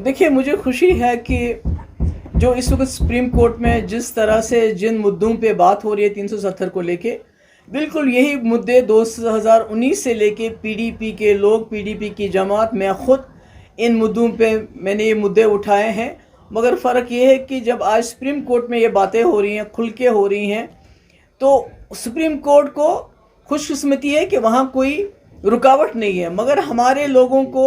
دیکھیے مجھے خوشی ہے کہ جو اس وقت سپریم کورٹ میں جس طرح سے جن مدعوں پہ بات ہو رہی ہے 370 کو لے کے، بالکل یہی مدعے 2019 سے لے کے پی ڈی پی کے لوگ، پی ڈی پی کی جماعت، میں خود ان مدعوں پہ میں نے یہ مدعے اٹھائے ہیں، مگر فرق یہ ہے کہ جب آج سپریم کورٹ میں یہ باتیں ہو رہی ہیں، کھل کے ہو رہی ہیں، تو سپریم کورٹ کو خوش قسمتی ہے کہ وہاں کوئی رکاوٹ نہیں ہے، مگر ہمارے لوگوں کو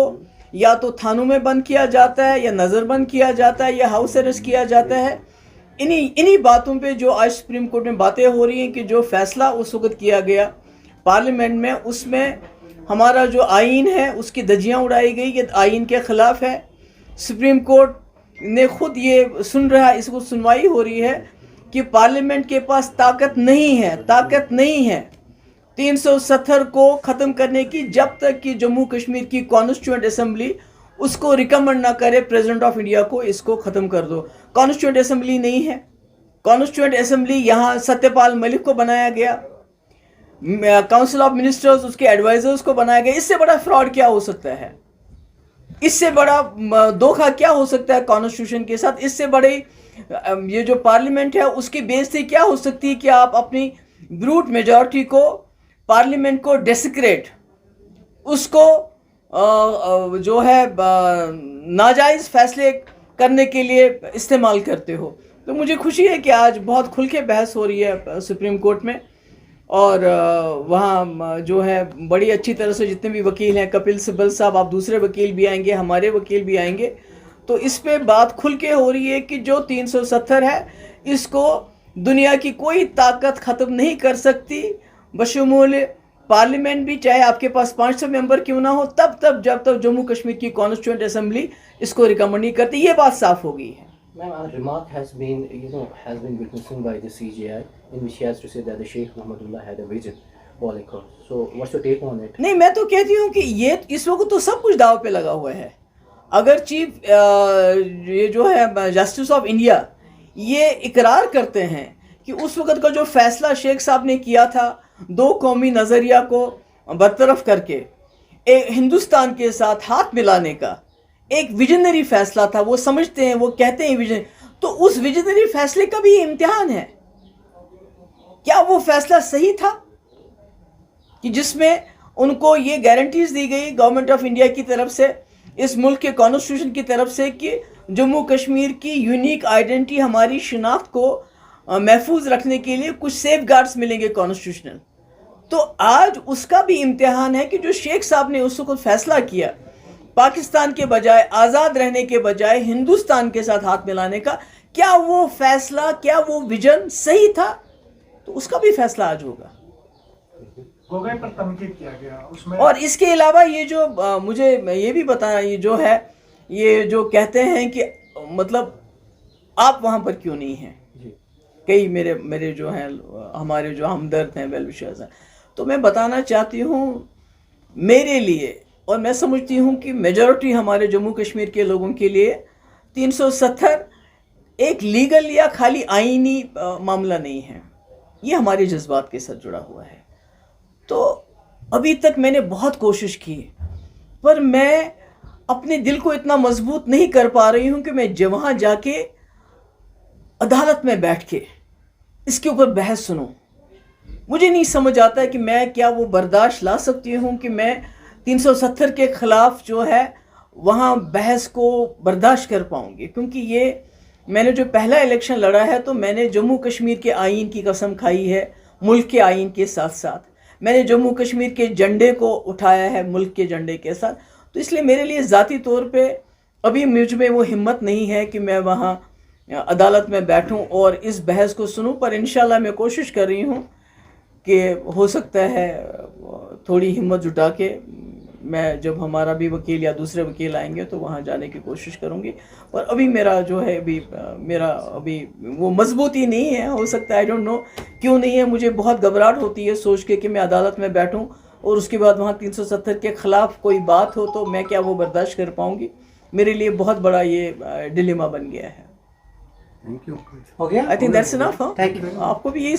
یا تو تھانوں میں بند کیا جاتا ہے، یا نظر بند کیا جاتا ہے، یا ہاؤس اریسٹ کیا جاتا ہے۔ انہی باتوں پہ جو آج سپریم کورٹ میں باتیں ہو رہی ہیں کہ جو فیصلہ اس وقت کیا گیا پارلیمنٹ میں، اس میں ہمارا جو آئین ہے اس کی دھجیاں اڑائی گئی، یہ آئین کے خلاف ہے۔ سپریم کورٹ نے خود یہ سن رہا ہے، اس کو سنوائی ہو رہی ہے کہ پارلیمنٹ کے پاس طاقت نہیں ہے 370 کو ختم کرنے کی، جب تک کہ جموں کشمیر کی کانسٹیٹیوئنٹ اسمبلی اس کو ریکمنڈ نہ کرے پریزیڈنٹ آف انڈیا کو اس کو ختم کر دو۔ کانسٹیٹیوئنٹ اسمبلی نہیں ہے، کانسٹیٹیوئنٹ اسمبلی یہاں ستیہ پال ملک کو بنایا گیا، کاؤنسل آف منسٹرز اس کے ایڈوائزرز کو بنایا گیا۔ اس سے بڑا فراڈ کیا ہو سکتا ہے؟ اس سے بڑا دھوکہ کیا ہو سکتا ہے کانسٹیٹیوشن کے ساتھ؟ اس سے بڑی یہ جو پارلیمنٹ ہے اس کی بےعزتی کیا ہو سکتی ہے کہ آپ اپنی بروٹ میجورٹی کو، پارلیمنٹ کو ڈیسیکریٹ، اس کو جو ہے ناجائز فیصلے کرنے کے لیے استعمال کرتے ہو۔ تو مجھے خوشی ہے کہ آج بہت کھل کے بحث ہو رہی ہے سپریم کورٹ میں، اور وہاں جو ہے بڑی اچھی طرح سے جتنے بھی وکیل ہیں، کپل سبل صاحب، آپ دوسرے وکیل بھی آئیں گے، ہمارے وکیل بھی آئیں گے، تو اس پہ بات کھل کے ہو رہی ہے کہ جو 370 ہے اس کو دنیا کی کوئی طاقت ختم نہیں کر سکتی، بشمول پارلیمنٹ بھی، چاہے آپ کے پاس 500 ممبر کیوں نہ ہو، جب تک جموں کشمیر کی کانسٹیٹیوئنٹ اسمبلی اس کو ریکمنڈ نہیں کرتی۔ یہ بات صاف ہو گئی ہے۔ Ma'am, a remark has been witnessed by the CJI in which he has to say that the Sheikh Mohammadullah had a vision all across. So, what's your take on it? نہیں، میں تو کہتی ہوں کہ یہ اس وقت تو سب کچھ داؤ پہ لگا ہوا ہے۔ اگر چیف یہ جو ہے جسٹس آف انڈیا یہ اقرار کرتے ہیں کہ اس وقت کا جو فیصلہ شیخ صاحب نے کیا تھا 2 قومی نظریہ کو برطرف کر کے ہندوستان کے ساتھ ہاتھ ملانے کا ایک ویژنری فیصلہ تھا، وہ سمجھتے ہیں، وہ کہتے ہیں ویژن، تو اس ویژنری فیصلے کا بھی یہ امتحان ہے۔ کیا وہ فیصلہ صحیح تھا کہ جس میں ان کو یہ گارنٹیز دی گئی گورنمنٹ آف انڈیا کی طرف سے، اس ملک کے کانسٹیٹیوشن کی طرف سے، کہ جموں کشمیر کی یونیک آئیڈینٹی، ہماری شناخت کو محفوظ رکھنے کے لیے کچھ سیف گارڈز ملیں گے کانسٹیٹیوشنل؟ تو آج اس کا بھی امتحان ہے کہ جو شیخ صاحب نے اس وقت فیصلہ کیا پاکستان کے بجائے، آزاد رہنے کے بجائے ہندوستان کے ساتھ ہاتھ ملانے کا، کیا وہ فیصلہ، کیا وہ ویژن صحیح تھا؟ تو اس کا بھی فیصلہ آج ہوگا۔ گوگئی پر تنقید کیا گیا اس میں، اور اس کے علاوہ یہ جو مجھے یہ بھی بتانا، یہ جو ہے، یہ جو کہتے ہیں کہ مطلب آپ وہاں پر کیوں نہیں ہیں، کئی میرے جو ہیں ہمارے جو ہمدرد ہیں، ویل وشرز ہیں، تو میں بتانا چاہتی ہوں میرے لیے، اور میں سمجھتی ہوں کہ میجورٹی ہمارے جموں کشمیر کے لوگوں کے لیے 370 ایک لیگل یا خالی آئینی معاملہ نہیں ہے، یہ ہمارے جذبات کے ساتھ جڑا ہوا ہے۔ تو ابھی تک میں نے بہت کوشش کی، پر میں اپنے دل کو اتنا مضبوط نہیں کر پا رہی ہوں کہ میں وہاں جا کے عدالت میں بیٹھ کے اس کے اوپر بحث سنوں۔ مجھے نہیں سمجھ آتا کہ میں کیا وہ برداشت لا سکتی ہوں کہ میں 370 کے خلاف جو ہے وہاں بحث کو برداشت کر پاؤں گی، کیونکہ یہ میں نے جو پہلا الیکشن لڑا ہے تو میں نے جموں کشمیر کے آئین کی قسم کھائی ہے، ملک کے آئین کے ساتھ ساتھ میں نے جموں کشمیر کے جھنڈے کو اٹھایا ہے ملک کے جھنڈے کے ساتھ، تو اس لیے میرے لیے ذاتی طور پہ ابھی مجھ میں وہ ہمت نہیں ہے کہ میں وہاں عدالت میں بیٹھوں اور اس بحث کو سنوں، پر انشاءاللہ میں کوشش کر رہی ہوں کہ ہو سکتا ہے تھوڑی ہمت جٹا کے میں جب ہمارا بھی وکیل یا دوسرے وکیل آئیں گے تو وہاں جانے کی کوشش کروں گی، اور ابھی میرا جو ہے ابھی وہ مضبوطی نہیں ہے، ہو سکتا ہے آئی ڈونٹ نو کیوں نہیں ہے، مجھے بہت گھبراہٹ ہوتی ہے سوچ کے کہ میں عدالت میں بیٹھوں اور اس کے بعد وہاں 370 کے خلاف کوئی بات ہو تو میں کیا وہ برداشت کر پاؤں گی۔ میرے لیے بہت بڑا یہ ڈیلیما بن گیا ہے۔ ہو گیا؟ I think that's enough. آپ کو بھی یہی